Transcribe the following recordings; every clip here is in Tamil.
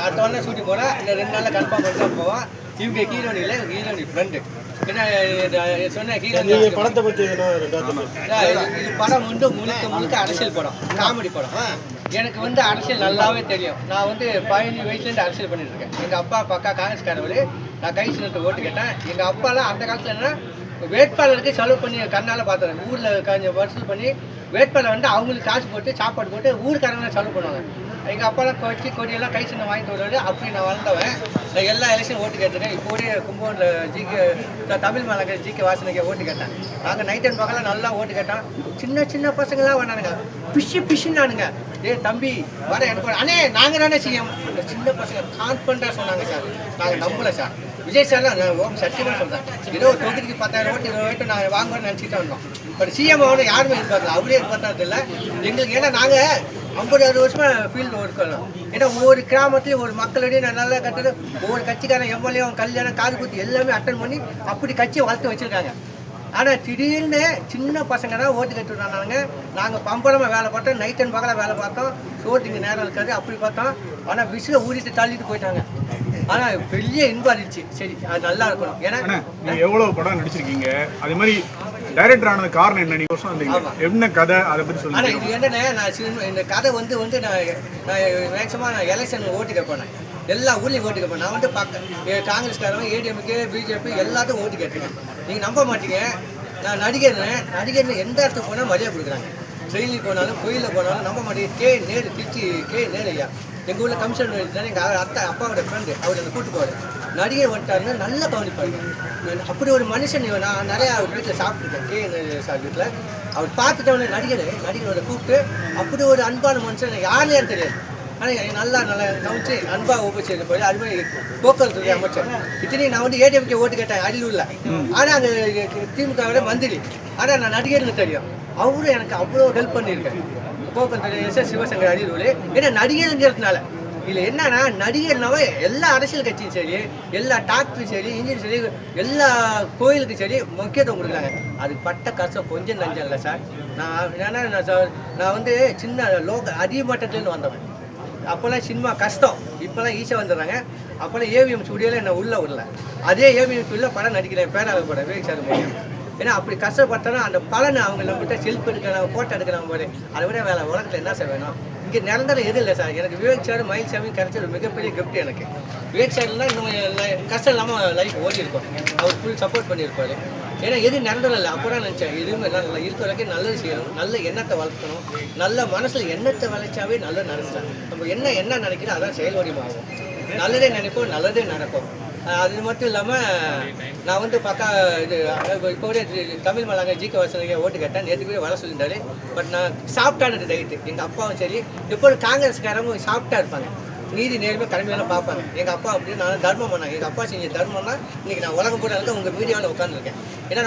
அடுத்த வாரம் ஷூட்டிங் போனால் இந்த 2 நாளில் கன்ஃபார்ம் பண்ணி தான் போவோம். இவங்க ஹீரோனியில் இவங்க ஹீரோனி ஃப்ரெண்டு என்ன சொன்ன ஹீரோனி படத்தை பற்றி இது படம் வந்து முழுக்க அரசியல் படம், காமெடி படம். எனக்கு வந்து அரசியல் நல்லாவே தெரியும். நான் வந்து 15 வயசுலேருந்து அரசியல் பண்ணிட்டு இருக்கேன். எங்கள் அப்பா பக்கா காங்கிரஸ்காரவர். நான் கை சின்னத்தை ஓட்டு கேட்டேன். எங்கள் அப்பாலாம் அந்த காலத்தில் என்ன வேட்பாளருக்கு செலவு பண்ணி கண்ணால் பார்த்துறேன். ஊரில் கொஞ்சம் வசூல் பண்ணி வேட்பாளர் வந்து அவங்களுக்கு காசு போட்டு சாப்பாடு போட்டு ஊருக்காரங்க செலவு பண்ணுவாங்க. எங்கள் அப்பாலாம் வச்சு கொடியெல்லாம் கை சின்ன வாங்கிட்டு வருவாரு. அப்படி நான் வளர்ந்தவன். நான் எல்லா எலெக்ஷன் ஓட்டு கேட்டிருக்கேன். இப்போ கூட கும்பகோணில் தமிழ் மாநகர் ஜிகே வாசனைக்கு ஓட்டு கேட்டேன். நாங்கள் நைட் அண்ட் பகலாம் நல்லா ஓட்டு கேட்டோம். சின்ன பசங்களாம் வேணானுங்க, பிஷின்னானுங்க. தம்பி வர எனக்கு அண்ணே நாங்கள் தானே சிஎம். சின்ன பசங்க கான்ஃபிடண்டாக சொன்னாங்க சார். நாங்கள் நம்பலை சார். விஜய் சார் தான் நான் சத்தியமாக சொல்கிறேன். ஏதோ ஒரு தொகுதிக்கு 10,000 ஓட்டு 20 ஓட்டு நாங்கள் வாங்குவோம்னு நினச்சிட்டு வந்தோம். பட் சிஎம் ஆகணும் யாருமே எதிர்பார்க்கல. அவரே எதிர்பார்த்தது இல்லை எங்களுக்கு. ஏன்னா நாங்கள் 50-60 வருஷமாக ஃபீல்டு இருக்கணும். ஏன்னா ஒவ்வொரு கிராமத்துலேயும் ஒரு மக்களிடையே நான் நல்லா கட்டுறது. ஒவ்வொரு கட்சிக்காரன் எம்எல்ஏவும் கல்யாணம் காது குத்தி எல்லாமே அட்டன் பண்ணி அப்படி கட்சியை வளர்த்து வச்சுருக்காங்க. ஆனால் திடீர்னு சின்ன பசங்க தான் ஓட்டு கட்டுறாங்க. நாங்கள் பம்பரமாக வேலை பார்த்தோம், நைட் அண்ட் பகலாக வேலை பார்த்தோம். சோத்துக்கு நேரம் இருக்காது அப்படி பார்த்தோம். ஆனால் விசில ஊறிட்டு தள்ளிட்டு போயிட்டாங்க. ஆனால் பெரிய இன்பம் இருந்துச்சு. சரி அது நல்லா இருக்கணும். ஏன்னா நீங்கள் எவ்வளோ படம் நடிச்சிருக்கீங்க, அதே மாதிரி டைரக்டர் ஆனது காரணம் என்ன? நீங்கள் வருஷம் என்ன கதை அதை பற்றி சொல்லுங்கள். ஆனால் இது என்னென்ன நான் இந்த கதை வந்து நான் மேக்ஸிமமாக நான் எலெக்ஷன் ஓட்டு கேட்பேன். எல்லா ஊர்லேயும் ஓட்டு கேட்பேன். நான் வந்து காங்கிரஸ்காரங்க ஏடிஎம்கே பிஜேபி எல்லாத்தையும் ஓட்டு கேட்டிருக்கேன். நீங்கள் நம்ப மாட்டீங்க. நான் நடிகர்னு எந்த இடத்துக்கு போனால் மரியாதை கொடுக்குறாங்க. ட்ரெயினில் போனாலும் கோயிலில் போனாலும் நம்ப மாட்டேங்க. திருச்சி நேரு ஐயா எங்கள் ஊரில் கமிஷன் தான். எங்கள் அப்பாவோட ஃப்ரெண்டு அவர் என்னை கூட்டு போவார். நடிகர் வந்துட்டாருன்னு நல்லா கவனிப்பாங்க. அப்படி ஒரு மனுஷன் நான் நிறையா அவர் வீட்டில் சாப்பிட்ருக்கேன். சார் வீட்டில் அவர் பார்த்துட்டவனே நடிகரோட கூப்பிட்டு அப்படி ஒரு அன்பான மனுஷன் யாருனே தெரியாது. ஆனால் நல்லா கவனிச்சு அன்பாக உபசரிக்க போய் அது மாதிரி போக்குவரத்து அமைச்சர். இத்தனையும் நான் வந்து ஏடிஎம்கே ஓட்டு கேட்டேன் அரியலூரில். ஆனால் அந்த திமுகவோட மந்திரி. ஆனால் நான் நடிகர்னு தெரியும். அவரும் எனக்கு அவ்வளோ ஹெல்ப் பண்ணியிருக்கேன். போக்குவரத்து எஸ் சிவசங்கர் அரியலூர். ஏன்னா நடிகருங்கிறதுனால இதில் என்னன்னா நடிகர்னாவே எல்லா அரசியல் கட்சியும் சரி, எல்லா டாக்டரும் சரி, இன்ஜினியர் சரி, எல்லா கோயிலுக்கும் சரி முக்கியத்துவம் கொடுக்குறாங்க. அது பட்ட கஷ்டம் கொஞ்சம் நஞ்சம் இல்லை சார். நான் வந்து சின்ன அடிமட்டத்துலேருந்து வந்தவன். அப்போல்லாம் சினிமா கஷ்டம். இப்போல்லாம் ஈஸியாக வந்துடுறாங்க. அப்போல்லாம் ஏவிஎம் ஸ்டுடியோவில் என்ன உள்ள விடல. அதே ஏவிஎம் ஸ்டுடியோவில் படம் நடிக்கிறேன். பேராக படம் விவேக் சார் மூலியம். ஏன்னா அப்படி கஷ்டப்பட்டோன்னா அந்த பலனை அவங்க நம்மகிட்ட செல்ஃப் எடுக்கிறாங்க, ஃபோட்டோ எடுக்கிறாங்க போது. அதை விட வேலை உலகத்தில் என்ன சார் வேணும்? இங்கே நிரந்தரம் எதுவும் இல்லை சார். எனக்கு விவேக் சார் மயில் சாமி கிடைச்ச ஒரு மிகப்பெரிய கிஃப்ட் எனக்கு. விவேக் சார்லாம் இன்னும் கஷ்டம் இல்லாமல் லைஃப் ஓடி இருக்கும். அவர் ஃபுல் சப்போர்ட் பண்ணியிருப்பார். ஏன்னா எது நிரந்தரம் இல்லை. அப்போ தான் நினச்சேன் எதுவுமே நல்லா இருக்க வரைக்கும் நல்லது செய்யணும், நல்ல எண்ணத்தை வளர்க்கணும். நல்ல மனசில் எண்ணத்தை வளைச்சாவே நல்லது நடக்கும். நம்ம என்ன நினைக்கிறோம் அதான் செயல்வடிவாகும். நல்லதே நினைப்போம், நல்லதே நடக்கும். அது மட்டும் இல்லாமல் நான் வந்து இது இப்போ கூட தமிழ் மலாங்க ஜிகே வாசனைக்கு ஓட்டு கேட்டேன். நேற்றுக்கு வர சொல்லியிருந்தாரு. பட் நான் சாப்பிட்டானது டைட்டு. எங்கள் அப்பாவும் சரி இப்போ காங்கிரஸ்காரங்க சாப்பிட்டா இருப்பாங்க. நீதி நேர்மை கடமையெல்லாம் பார்ப்பாங்க. எங்கள் அப்பா அப்படின்னு நான் தர்மம் பண்ணாங்க. எங்கள் அப்பா செஞ்ச தர்மம்னா இன்றைக்கி நான் உலகம் கூட இருக்க உங்கள் மீடியாவில் உட்காந்துருக்கேன். ஏன்னா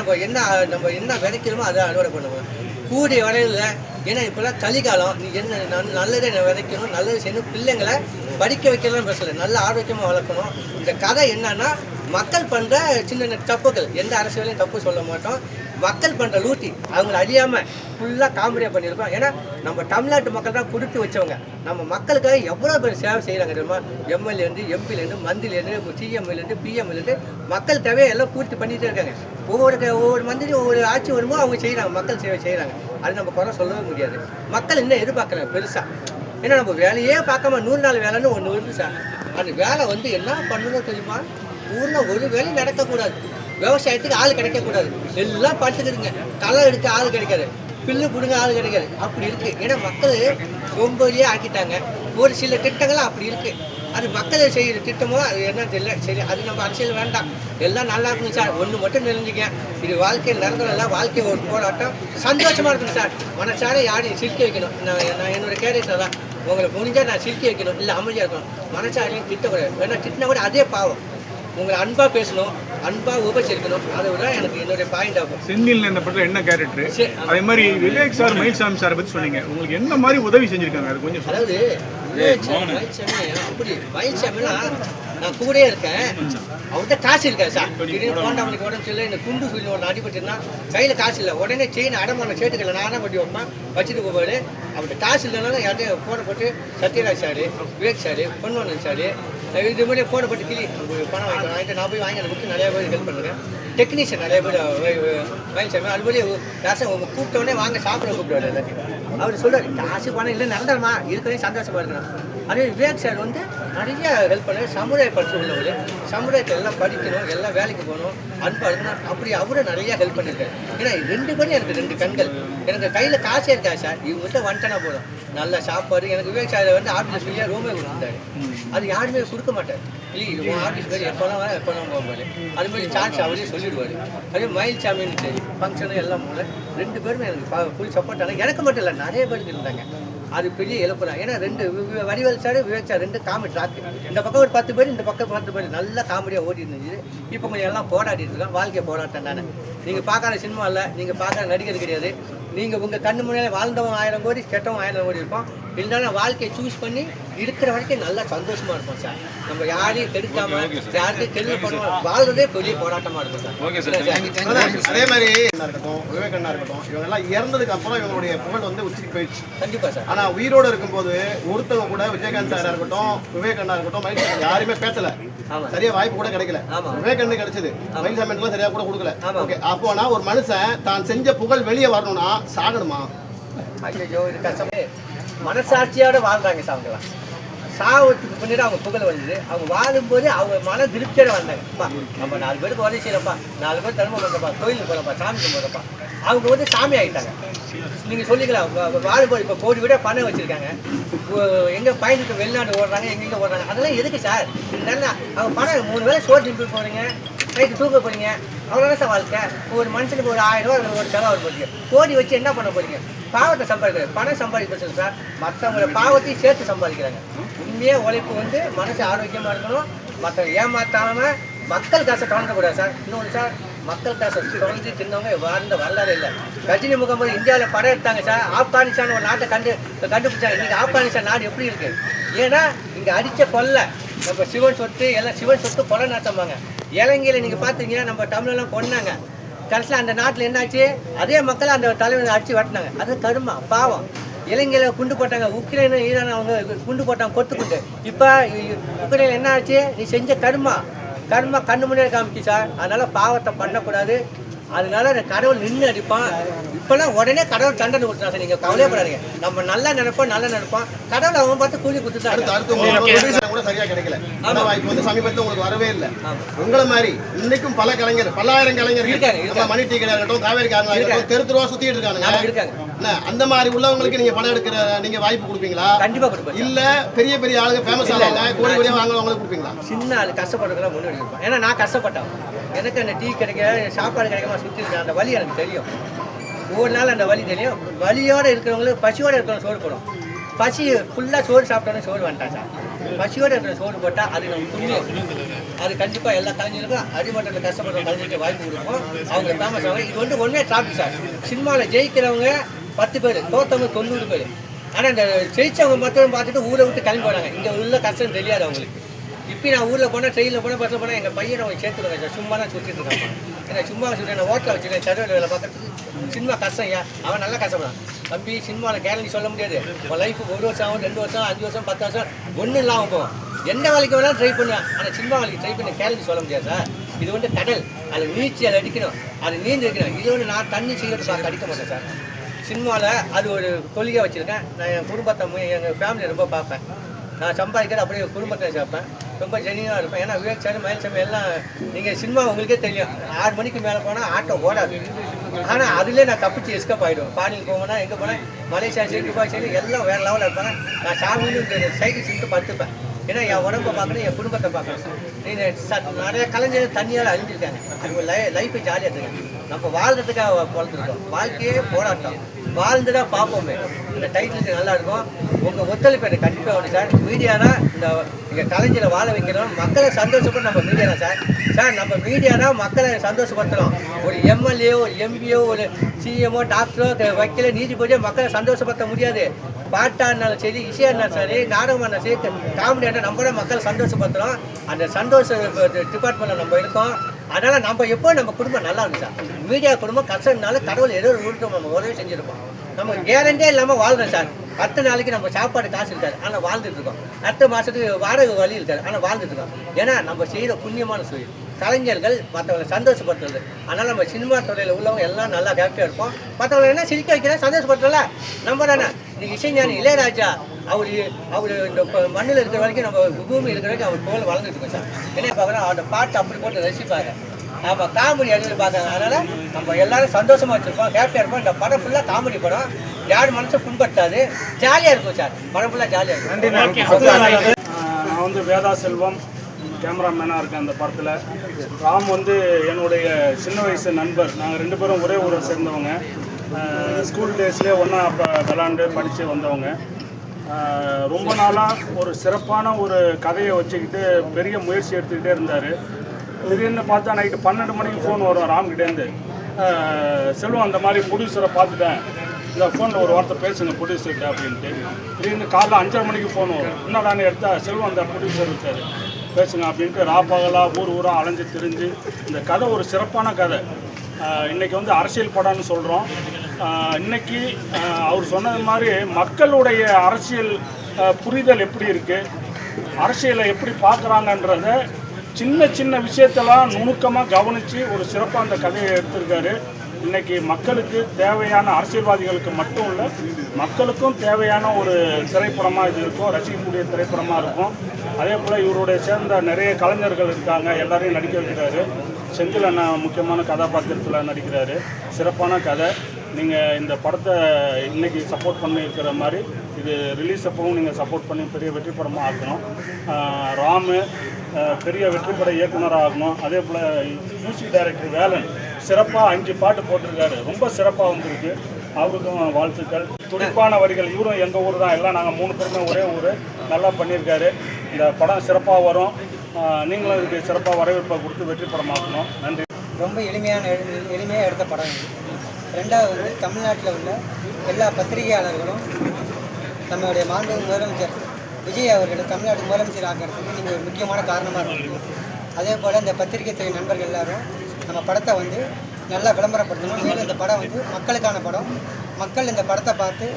நம்ம என்ன விதைக்கிறோமோ அதை அறுவடை பண்ணுவோம் கூடிய வரையில். ஏன்னா இப்போலாம் கலிகாலம். நீ என்ன நல்லதை விதைக்கணும், நல்லது செய்யணும், பிள்ளைங்களை படிக்க வைக்கலாம் பேசலை, நல்ல ஆரோக்கியமாக வளர்க்கணும். இந்த கதை என்னன்னா மக்கள் பண்ணுற சின்ன தப்புகள், எந்த அரசியலையும் தப்பு சொல்ல மாட்டோம். மக்கள் பண்ணுற லூட்டி அவங்கள அழியாமல் ஃபுல்லாக காமெடியாக பண்ணியிருக்கோம். ஏன்னா நம்ம தமிழ்நாட்டு மக்கள் தான் கொடுத்து வச்சவங்க. நம்ம மக்களுக்காக எவ்வளோ பேர் சேவை செய்கிறாங்க தெரியுமா? எம்எல்ஏலேருந்து எம்பிலேருந்து மந்திரிலேருந்து சிஎம்லேருந்து பிஎம்லேருந்து மக்கள் தேவையை எல்லாம் பூர்த்தி பண்ணிகிட்டே இருக்காங்க. ஒவ்வொரு மந்திரி ஒவ்வொரு ஆட்சி வரும்போது அவங்க செய்கிறாங்க, மக்கள் சேவை செய்கிறாங்க. அது நம்ம குறை சொல்லவே முடியாது. மக்கள் இன்னும் எதிர்பார்க்குறாங்க பெருசாக. ஏன்னா நம்ம வேலையே பார்க்காம 100 நாள் வேலைன்னு ஒன்று வருது சார். அந்த வேலை வந்து என்ன பண்ணணும் தெரியுமா? ஊரில் ஒரு வேலை நடக்கக்கூடாது. விவசாயத்துக்கு ஆள் கிடைக்கக்கூடாது. எல்லாம் பார்த்துக்குதுங்க. களை எடுக்க ஆள் கிடைக்காது, பில்லு பிடுங்க ஆள் கிடைக்காது. அப்படி இருக்குது. ஏன்னா மக்கள் சோம்பேறியே ஆக்கிட்டாங்க. ஒரு சில திட்டங்கள்லாம் அப்படி இருக்குது. அது மக்கள் செய்கிற திட்டமோ அது என்ன தெரியல. சரி அது நம்ம அரசியல் வேண்டாம். எல்லாம் நல்லா இருக்குங்க சார். ஒன்று மட்டும் தெரிஞ்சுக்க, இது வாழ்க்கையில் நடந்ததில்ல. வாழ்க்கை ஒரு போராட்டம். சந்தோஷமாக இருக்குங்க சார். மனசார யாரையும் சிரிக்க வைக்கணும். நான் என்னோட கேரக்டர் தான். உங்களை முடிஞ்சால் நான் சிரிக்க வைக்கணும், இல்லை அமைதியாக இருக்கணும். மனசாரையும் திட்டக்கூடாது. வேணா திட்டினா கூட அதே பாவம். உங்களை அன்பாக பேசணும், அன்பாக உபசரிக்கணும். அதை விட எனக்கு என்னுடைய பாயிண்ட் ஆகும். செந்தில் இந்த படத்தில் என்ன கேரக்டர்? அதே மாதிரி விவேக் சார் மயில்சாமி சாரை பற்றி சொன்னீங்க. உங்களுக்கு என்ன மாதிரி உதவி செஞ்சுருக்காங்க அது கொஞ்சம்? அதாவது விவேக் சாமி அப்படி மயில்சாமினா நான் கூடயே இருக்கேன், அவர்கிட்ட காசு இருக்காது சார். திடீர்னு போண்டவனுக்கு உடம்பு சரியில்லை, இந்த குண்டு சொல்லி ஒன்று அடிபட்டுருந்தா கையில் காசு இல்லை, உடனே செயின் அடமான சேர்த்துக்கல நானே வட்டி வைப்பேன் வச்சுட்டு போவார். அவர்கிட்ட காசு இல்லைனாலும் யார்ட்டையும் ஃபோனை போட்டு Sathyaraj sir, Vivek sir, Ponvannan sir இது மாதிரி ஃபோனை போட்டு கிளி பணம் வாங்கிட்டு நான் போய் வாங்கி அதை கொடுத்து நிறையா பேர் ஹெல்ப் பண்ணுறேன். டெக்னீஷியன் நிறைய பேர் மயில்சாமி அதுபோல காசை கூப்பிட்டோடனே வாங்க சாப்பிட கூப்பிடுவார் எல்லாத்தையும். அவர் சொல்கிறார் காசு பணம் இல்லை நடந்துடுமா இருக்கிறதே சந்தோஷமாக இருக்கணும். அதே விவேக் சார் வந்து நிறைய ஹெல்ப் பண்ண சமுதாய படிச்சு உள்ளவர், சமுதாயத்தை எல்லாம் படிக்கணும், எல்லாம் வேலைக்கு போகணும், அன்பாக இருக்கணும், அப்படி அவரும் நிறையா ஹெல்ப் பண்ணியிருக்காரு. ஏன்னா 2 பேரும் எனக்கு 2 கண்கள், எனக்கு கையில் காசே இருக்கா சார், இவங்ககிட்ட வந்துட்டனா போதும் நல்ல சாப்பாடு. எனக்கு விவேக் சார் வந்து ஆஃபீஸ் ஃப்ரீயாக ரூமே கொடுத்தாரு, அது யாருமே கொடுக்க மாட்டார். இல்லை ஆஃபீஸ் பேர் எப்போலாம் எப்போலாம் போகும்போது அது மாதிரி சார்ஜ் அவரே சொல்லிடுவார். அதே மயில்சாமின்னு சரி ஃபங்க்ஷனு எல்லாம் போல 2 பேருமே எனக்கு ஃபுல் சப்போர்ட். ஆனால் எனக்கு மட்டும் இல்லை நிறைய பேருக்கு இருந்தாங்க, அது பெரிய இழப்பு தான். ஏன்னா 2 Vadivel sir Vivek sir 2 comedy track, இந்த பக்கம் ஒரு 10 பேர், இந்த பக்கம் 10 பேர், நல்லா காமெடியாக ஓடி இருந்துச்சு. இப்போ கொஞ்சம் எல்லாம் போராடிட்டு இருக்கேன், வாழ்க்கையை போராட்டம் தானே. நீங்கள் பார்க்காத சினிமா இல்லை, நீங்கள் பார்க்காத நடிகர் கிடையாது. நீங்கள் உங்கள் கண்ணு முன்னாடி வாழ்ந்தவன் 1000 கோடி, கெட்டவன் 1000 கோடி இருப்போம். இருந்தாலும் வாழ்க்கையை சூஸ் பண்ணி இருக்கிற வரைக்கும் நல்லா சந்தோஷமாக இருப்போம் சார். நம்ம யாரையும் கெடுக்காம யாருக்கும் கெடுதல் பண்ணுவோம், வாழ்றதே பெரிய போராட்டமாக இருக்கும் சார். Okay sir. அதே மாதிரி இருக்கட்டும், விவேக் அண்ணா இருக்கட்டும், இவங்க எல்லாம் இறந்ததுக்கு அப்புறம் இவங்களுடைய புகழ் வந்து உச்சிக்கு போயிடுச்சு. கண்டிப்பாக சார். ஆனால் உயிரோடு இருக்கும்போது ஒருத்தவங்க கூட விஜயகாந்த் சாரா இருக்கட்டும், விவேக் அண்ணா இருக்கட்டும், மயில்சாமி யாருமே பேசல, சரியா வாய்ப்பு கூட கிடைக்கல. விவேக் அண்ணன் கிடைச்சது, மயில்சாமிக்கு சரியா கூட கொடுக்கல. ஓகே, அப்போனா ஒரு மனுஷன் தான் செஞ்ச புகழ் வெளியே வரணும்னா சாகணுமா? ஐயோ இது கஷ்டமே. மனசாட்சியோட வாழ்றாங்க சார் அவங்களாம். சாவத்துக்கு பின்னாடி அவங்க புகழ் வந்தது, அவங்க வாழும்போது அவங்க மன திருப்தியோட வந்தாங்கப்பா, நம்ம 4 பேருக்கு உதவி செய்யறப்பா, 4 பேர் தர்மம் பண்ணுறப்பா, கோயிலுக்கு போகிறப்பா, சாமி கும்பிட்றப்பா, அவங்க வந்து சாமி ஆகிட்டாங்க. நீங்கள் சொல்லிக்கலாம் வாழும்போது இப்போ கோடி விட பணம் வச்சுருக்காங்க, எங்கே பயணிக்கு வெளிநாடு ஓடுறாங்க, எங்கெங்கே ஓடுறாங்க, அதெல்லாம் எதுக்கு சார்? நல்லா அவங்க பணம் 3 வேளை சோறு திட்டு போகிறீங்க, நைட்டு தூக்க போகிறீங்க, அவ்வளோதான் சார் வாழ்க்கை. ஒரு மனுஷனுக்கு ஒரு 1000 ரூபா ஒரு செலவு போகிறீங்க, கோடி வச்சு என்ன பண்ண போகிறீங்க? பாவத்தை சம்பாதிக்கிறாங்க, பணம் சம்பாதிக்க சார், மற்றவங்கள பாவத்தையும் சேர்த்து சம்பாதிக்கிறாங்க. உண்மையாக உழைப்பு வந்து மனசு ஆரோக்கியமாக இருக்கணும், மற்றவங்க ஏமாற்றாமல் மக்கள் காசை தொடங்கக்கூடாது சார். இன்னொன்று சார், மக்கள் காசை தொடர்ந்து தின்னவங்க வாழ்ந்த வரலாறு இல்லை. ரஜினி முகமது இந்தியாவில் படம் எடுத்தாங்க சார், ஆப்கானிஸ்தான் ஒரு நாட்டை கண்டுபிடிச்சாங்க. இன்றைக்கி ஆப்கானிஸ்தான் நாடு எப்படி இருக்குது? ஏன்னா இங்கே அடித்த கொள்ளை, நம்ம சிவன் சொத்து எல்லாம் சிவன் சொத்து கொலை நாட்டம்பாங்க. இலங்கையில் நீங்கள் பார்த்தீங்கன்னா நம்ம தமிழெல்லாம் கொண்டாங்க, கடைசியில் அந்த நாட்டில் என்னாச்சு, அதே மக்களை அந்த தலைவர் அடித்து வெட்டினாங்க. அது கருமா பாவம். இலங்கையில் குண்டு போட்டாங்க, உக்ரைன் ஈரான் அவங்க குண்டு போட்டாங்க கொத்துக்குண்டு. இப்போ உக்ரைனில் என்ன ஆச்சு? நீ செஞ்ச கருமா கண்ணு முன்னாடி காமிச்சு சார். அதனால் பாவத்தை பண்ணக்கூடாது. அதனால கடவுள் நின்று அடிப்பான். இப்போலாம் உடனே கடவுள் தண்டனை கொடுத்துருவாங்க சார். நீங்கள் கவலையப்படாதீங்க, நம்ம நல்லா நினைப்போம், கடவுள் அவன் பார்த்து கூலி கொடுத்துட்டாங்க. கூட சரியா கிடைக்கல, வாய்ப்பு வந்து சமீபத்தில் உங்களுக்கு வரவே இல்லை. உங்களை மாதிரி இன்னைக்கும் பல கலைஞர், பல்லாயிரம் கலைஞர் இருக்காங்க. மணி டீ கடை இருக்கட்டும், காவேரி காரணம் தெருவா சுத்திட்டு இருக்காங்க. அந்த மாதிரி உள்ளவங்களுக்கு நீங்க படம் எடுக்கிற நீங்க வாய்ப்பு கொடுப்பீங்களா? கண்டிப்பா கொடுப்பேன். இல்ல பெரிய பெரிய ஆளுங்க ஃபேமஸ் ஆனவங்க கோடி கோடியா வாங்குறவங்களுக்கு கொடுப்பீங்களா? சின்ன ஆளு கஷ்டப்படுறதுலாம் முன்னாடி கொடுப்பேன். ஏன்னா நான் கஷ்டப்பட்டேன், எனக்கு அந்த டீ கிடைக்க சாப்பாடு கிடைக்காம சுற்றி இருக்கேன். அந்த வலி எனக்கு தெரியும், ஒவ்வொரு நாள் அந்த வலி தெரியும். வலியோடு இருக்கிறவங்களுக்கு பசியோடு இருக்கிறவங்க சோறு போடும். பசி ஃபுல்லாக சோறு சாப்பிட்டோன்னு சோறு வேண்டாம் சார். பசியோடு இருக்கிற சோறு போட்டால் அது நம்ம புண்ணியம். அது கண்டிப்பாக எல்லா கலைஞருக்கும் அடிமட்டத்தில் கஷ்டப்படுற கலைஞருக்கு வாய்ப்பு கொடுப்போம். அவங்க ஃபேமஸ் ஆகும். இது வந்து ஒன்றே ட்ராபிக் சார். சினிமாவில் ஜெயிக்கிறவங்க 10 பேர், தோற்றவங்க 90 பேர். ஆனால் இந்த ஜெயிச்சவங்க மட்டும் பார்த்துட்டு ஊரை விட்டு கிளம்பி போனாங்க. இங்கே உள்ள கஷ்டம் தெரியாது அவங்களுக்கு. இப்போ நான் ஊரில் போனால், ட்ரெயினில் போனால், பஸ்ஸில் போனால் எங்கள் பையனை அவங்க சேர்த்துருவாங்க சார். சும்மா தான் சுற்றிட்டு இருக்காங்க. ஏன்னா சும்மா சுற்றி நான் ஹோட்டலில் வச்சுருக்கேன், சர்வேல வேலை பார்க்கறதுக்கு. சினிமா கஷ்டம் ஏன் அவன் நல்லா கஷ்டப்படான் தம்பி. சினிமாவில் கேரண்டி சொல்ல முடியாது. உன் லைஃபுக்கு 1 வருஷம் ஆகும், 2 வருஷம், 5 வருஷம், 10 வருஷம் ஒன்றும் இல்லாமல் போவோம். எந்த வேலைக்கு வேணாலும் ட்ரை பண்ணுவேன். ஆனால் சினிமா வேலைக்கு ட்ரை பண்ண கேரண்டி சொல்ல முடியாது சார். இது வந்து கடல், அது நீச்சி, அதை அடிக்கணும், அது நீந்து வைக்கணும். இது வந்து நான் தண்ணி சிகரெட் பார்க்க அடிக்க மாட்டேன் சார். சினிமாவில் அது ஒரு கொள்கையாக வச்சுருக்கேன். நான் என் குடும்பத்தை, எங்கள் ஃபேமிலியை ரொம்ப பார்ப்பேன். நான் சம்பாதிக்கிறது அப்படியே குடும்பத்தை சேர்ப்பேன். ரொம்ப ஜெனியாக இருப்பேன். ஏன்னா விவேக் சார், மயில்சாமி எல்லாம் நீங்கள் சினிமா உங்களுக்கே தெரியும், 6 மணிக்கு மேலே போனால் ஆட்டோ ஓடாது. ஆனால் அதுலேயே நான் தப்பிச்சு எஸ்கப் ஆகிடுவேன். ஃபாரின் போவேன்னா எங்கே போனேன், மலேசியா சைடு, துபாய் சைடு எல்லாம் வேறு லெவலில் இருப்பேன். நான் சாமின்னு சைக்கிள் செஞ்சுட்டு படுத்துப்பேன். ஏன்னா என் உடம்பை பார்க்கணும், என் குடும்பத்தை பார்க்கணும். நீங்கள் நிறைய கலைஞர் தண்ணியால் அழிஞ்சிருக்காங்க. அவங்க லைஃபை ஜாலியாக இருக்காங்க. நம்ம வாழ்றதுக்காக பிறந்திருக்கோம். வாழ்க்கையே போராட்டம், வாழ்ந்துதான் பார்ப்போமே. இந்த டைட்டிலுக்கு நல்லா இருக்கும். உங்கள் ஒத்துழைப்பு எனக்கு கண்டிப்பாக வேணும் சார். மீடியா தான் இந்த கலைஞரை வாழ வைக்கணும், மக்களை சந்தோஷப்பட நம்ம மீடியா தான் சார். சார் நம்ம மீடியா தான் மக்களை சந்தோஷப்படுத்தணும். ஒரு எம்எல்ஏ, ஒரு எம்பியோ, ஒரு சிஎம்ஓ, டாக்டரோ, வக்கீலோ, நீதிபதியோ மக்களை சந்தோஷப்படுத்த முடியாது. பாட்டாக இருந்தாலும் சரி, இசையாக இருந்தாலும் சரி, நாடகமாக இருந்தாலும் சரி, காமெடியாக இருந்தால் நம்ம கூட மக்கள் சந்தோஷப்படுத்துகிறோம். அந்த சந்தோஷ டிபார்ட்மெண்ட்டில் நம்ம இருக்கோம். அதனால் நம்ம எப்போ நம்ம குடும்பம் நல்லா இருக்கு சார். மீடியா குடும்பம் கஷ்டம்னால கடவுள் ஏதோ ஒரு ஊருக்கு நம்ம உதவி செஞ்சுருப்போம். நம்ம கேரண்டியே இல்லாமல் வாழ்றோம் சார். 10 நாளைக்கு நம்ம சாப்பாடு காசு இருக்காது, ஆனால் வாழ்ந்துட்டு இருக்கோம். அடுத்த மாதத்துக்கு வாடகை வழி இருக்காது, ஆனால் வாழ்ந்துட்டு இருக்கோம். ஏன்னா நம்ம செய்கிற புண்ணியமான தொழில். கலைஞர்கள் மற்றவங்களை சந்தோஷப்படுத்துறது. அதனால் நம்ம சினிமா துறையில் உள்ளவங்க எல்லாம் நல்லா ஹாப்பியாக இருப்போம். மற்றவங்களை என்ன சிரிக்க வைக்கிறேன், சந்தோஷப்படுத்தல நம்ம தானே. இன்னைக்கு இசைஞானி இளையராஜா அவர் இந்த மண்ணில் இருக்கிற வரைக்கும், நம்ம பூமி இருக்கிற வரைக்கும் அவர் புகழ் வளர்ந்துட்டு இருக்கோம் சார். என்ன பார்க்குறோம், அவரோட பாட்டு அப்படி போட்டு ரசிப்பாங்க. நம்ம காமெடி எடுத்து பார்க்குறாங்க. அதனால் நம்ம எல்லாரும் சந்தோஷமாக வச்சுருப்போம், ஹாப்பியாக இருப்போம். இந்த படம் ஃபுல்லாக காமெடி படம், யார் மனசும் புண்படுத்தாது, ஜாலியாக இருக்கும் சார். படம் ஃபுல்லாக ஜாலியாக இருக்கும். நான் வந்து வேதா செல்வம் கேமராமேனாக இருக்கேன் அந்த படத்தில். ராம் வந்து என்னுடைய சின்ன வயசு நண்பர். நாங்கள் 2 பேரும் ஒரே ஊரை சேர்ந்தவங்க. ஸ்கூல் டேஸ்லேயே ஒன்றா அப்போ விளாண்டு படித்து வந்தவங்க. ரொம்ப நாளாக ஒரு சிறப்பான ஒரு கதையை வச்சுக்கிட்டு பெரிய முயற்சி எடுத்துக்கிட்டே இருந்தார். திடீர்னு பார்த்தா நைட்டு 12 மணிக்கு ஃபோன் வரும் ராம்கிட்டேருந்து. செல்வம் அந்த மாதிரி ப்ரொடியூசரை பார்த்துட்டேன், இந்த ஃபோனில் ஒரு வார்த்தை பேசுங்க ப்ரொடியூசர்கிட்ட அப்படின்ட்டு. திடீர்னு காலைல 5:30 மணிக்கு ஃபோன் வரும். என்னடான்னு எடுத்தால் செல்வம் அந்த ப்ரொடியூசர் இருக்கார், பேசுங்க அப்படின்ட்டு ராப்பகலாக ஊராக அலைஞ்சு திரிஞ்சு இந்த கதை ஒரு சிறப்பான கதை. இன்றைக்கி வந்து அரசியல் படம்னு சொல்கிறோம். இன்றைக்கி அவர் சொன்னது மாதிரி மக்களுடைய அரசியல் புரிதல் எப்படி இருக்குது, அரசியலை எப்படி பார்க்குறாங்கன்றத சின்ன சின்ன விஷயத்தெல்லாம் நுணுக்கமாக கவனித்து ஒரு சிறப்பாக அந்த கதையை எடுத்திருக்காரு. இன்றைக்கி மக்களுக்கு தேவையான, அரசியல்வாதிகளுக்கு மட்டும் இல்லை மக்களுக்கும் தேவையான ஒரு திரைப்படமாக இது இருக்கும், ரசிக்கக்கூடிய திரைப்படமாக இருக்கும். அதே போல் இவருடைய சேர்ந்த நிறைய கலைஞர்கள் இருக்காங்க, எல்லாரையும் நடிக்க வைக்கிறாரு. செந்தில் அண்ணா முக்கியமான கதாபாத்திரத்தில் நடிக்கிறாரு. சிறப்பான கதை. நீங்கள் இந்த படத்தை இன்றைக்கி சப்போர்ட் பண்ணியிருக்கிற மாதிரி இது ரிலீஸ் அப்பவும் நீங்கள் சப்போர்ட் பண்ணி பெரிய வெற்றி படமாக ஆக்கணும். ராமு பெரிய வெற்றி பட இயக்குனராக ஆகணும். அதே போல் மியூசிக் டைரக்டர் வேலன் சிறப்பாக 5 பாட்டு போட்டிருக்காரு, ரொம்ப சிறப்பாக வந்திருக்கு. அவருக்கும் வாழ்த்துக்கள். துடிப்பான வரிகள், இவரும் எங்கள் ஊர் தான், எல்லாம் நாங்கள் 3 பேருமே ஒரே ஊர். நல்லா பண்ணியிருக்காரு. இந்த படம் சிறப்பாக வரும். நீங்களும் இதுக்கு சிறப்பாக வரவேற்பை கொடுத்து வெற்றி படமாக்கணும். நன்றி. ரொம்ப எளிமையாக எடுத்த படம் இது. 2வது வந்து தமிழ்நாட்டில் உள்ள எல்லா பத்திரிகையாளர்களும் நம்மளுடைய மாண்பு முதலமைச்சர் விஜய் அவர்களை தமிழ்நாடு முதலமைச்சர் ஆக்கிறதுக்கு நீங்கள் ஒரு முக்கியமான காரணமாக இருக்கீங்க. அதே போல் இந்த பத்திரிகை துறை நண்பர்கள் எல்லாரும் நம்ம படத்தை வந்து நல்லா விளம்பரப்படுத்தணும். மேலும் இந்த படம் வந்து மக்களுக்கான படம். மக்கள் இந்த படத்தை பார்த்து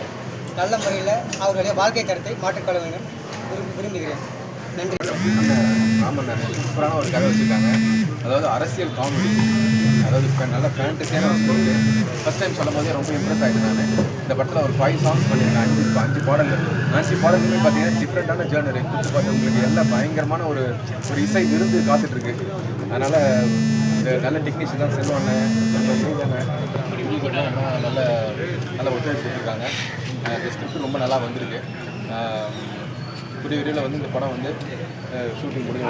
நல்ல முறையில் அவர்களுடைய வாழ்க்கை தரத்தை மாற்றிக்கொள்ள வேண்டும் விரும்புகிறேன். நன்றி. ஆமாம், சூப்பரான ஒரு கதை வச்சுருக்காங்க. அதாவது அரசியல் காமெடி, அதாவது நல்ல ஃபேண்டஸியான ஒரு ஸ்டோரி. ஃபஸ்ட் டைம் சொல்லும் போதே ரொம்ப இம்ப்ரெஸ் ஆகிட்டு நான். இந்த படத்தில் ஒரு 5 சாங்ஸ் பண்ணியிருக்கேன், 5 பாடல்கள். 5 பாடல்களுமே பார்த்தீங்கன்னா டிஃப்ரெண்ட்டான ஜேர்னரு. பார்த்து உங்களுக்கு எல்லாம் பயங்கரமான ஒரு இசை விருந்து காத்துட்ருக்கு. அதனால் இந்த நல்ல டெக்னீஷியன் தான் செல்வாங்க, நல்ல ஒத்துழைப்பு கொடுத்துருக்காங்க. இந்த ஸ்கிரிப்ட் ரொம்ப நல்லா வந்திருக்கு. கூடிய விரைவில் வந்து இந்த படம் வந்து ஷூட்டிங் முடிஞ்சு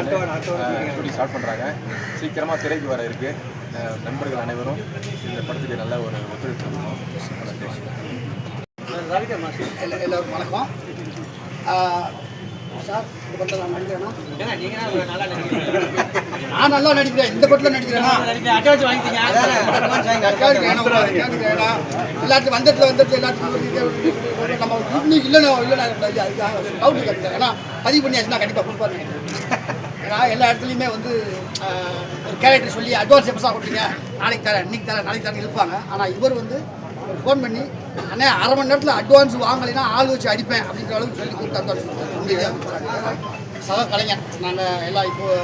ஷூட்டிங் ஸ்டார்ட் பண்ணுறாங்க. சீக்கிரமாக திரைக்கு வர இருக்குது. நண்பர்கள் அனைவரும் இந்த படத்துக்கு நல்ல ஒரு ஒத்துழைப்பு கொடுக்கணும். எல்லோருக்கும் வணக்கம். சார், இந்த படத்தில் நான் நடிக்கிறேன்னா நான் நல்லா நடிக்கிறேன். இந்த படத்தில் நடிக்கிறேன்னா எல்லாத்தையும் வந்துட்டு எல்லாத்தையும் நம்ம இன்னைக்கு இல்லைன்னா டவுட் கட்டுறேன். ஏன்னா பதிவு பண்ணியாச்சுன்னா கண்டிப்பாக கொடுப்பாரு. ஏன்னா எல்லா இடத்துலையுமே வந்து ஒரு கேரக்டர் சொல்லி அட்வான்ஸ் எப்போ கொடுத்தீங்க, நாளைக்கு தரேன், இன்னைக்கு தரேன், நாளைக்கு தரேன் இருப்பாங்க. ஆனால் இவர் வந்து ஃபோன் பண்ணி அண்ணே 1/2 மணி நேரத்தில் அட்வான்ஸ் வாங்கலைன்னா ஆள் வச்சு அடிப்பேன் அப்படிங்கிற அளவுக்கு சொல்லி கொடுத்தா சக கலைஞர். நாங்கள் எல்லாம் இப்போது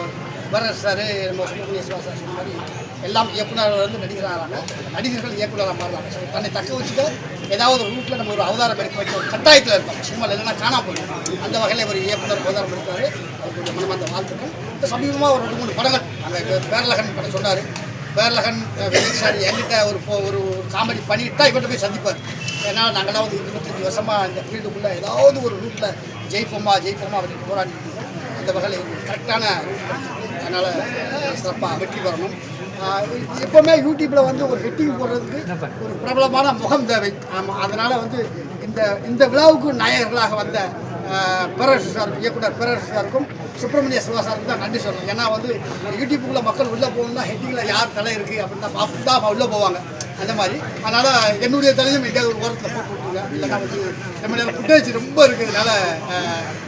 வரர் சார், நம்ம சுப்பிரமணிய சிவா சார் சொன்ன மாதிரி எல்லாம் இயக்குநர்கள் வந்து நடிகராகிறாங்க. நடிகர்கள் இயக்குநராக மாறுறாங்க. ஸோ தன்னை தக்க வச்சுட்டு ஏதாவது ஒரு ரூட்டில் நம்ம ஒரு அவதாரம் எடுக்க வைக்க ஒரு கட்டாயத்தில் இருக்கோம். சினிமாவில் இல்லைன்னா காணாமல் போயிடும். அந்த வகையில் ஒரு இயக்குனர் அவதாரம் எடுத்தார். அது கொஞ்சம் மனமார்ந்த வாழ்த்துக்கள். இப்போ சமீபமாக ஒரு 2-3 படங்கள் அந்த பேரழகன் படம் சொன்னார். பேரழகன் விஜய் சார் என்கிட்ட ஒரு காமெடி பண்ணிட்டு தான் இவர்கிட்ட போய் சந்திப்பார். ஏன்னா நாங்களாம் வந்து 25 வருஷமாக இந்த ஃபீல்டுக்குள்ளே ஏதாவது ஒரு ரூட்டில் ஜெயிப்போமா அப்படின்னு போராடிட்டு இருக்கோம். அந்த வகையில் கரெக்டான அதனால் சிறப்பாக வெற்றி பெறணும். எப்போவுமே யூடியூப்பில் வந்து ஒரு ஹெட்டிங் போடுறதுக்கு ஒரு பிரபலமான முகம் தேவை. ஆமாம், அதனால் வந்து இந்த விழாவுக்கு நாயகர்களாக வந்த பேரரசு சாருக்கும், இயக்குனர் பேரரசு சாருக்கும், சுப்பிரமணிய சிவா சாருக்கு தான் நன்றி சொல்லணும். ஏன்னா வந்து யூடியூப்புக்குள்ளே மக்கள் உள்ளே போகணும்னா ஹெட்டிங்கில் யார் தலை இருக்குது அப்படின்னு தான் உள்ளே போவாங்க. அந்த மாதிரி. அதனால் என்னுடைய தலையும் எங்கேயாவது ஒரு ஓரத்தில் போட்டு விட்டுருங்க. இல்லைன்னா வந்து நம்ம நேரம் ஃபுட்டேஜ் ரொம்ப இருக்கிறதுனால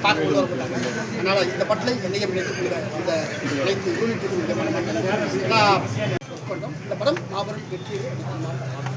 பார்க்க கொண்டு வர மாட்டாங்க. அதனால் இந்த படத்தில் என்னையும் நினைத்துக்கொள்ள இந்த அனைத்து யூனிட்டுக்கும் இந்த மனம் ஏன்னா இந்த படம் மாபெரும் வெற்றியை அளிக்குமாறு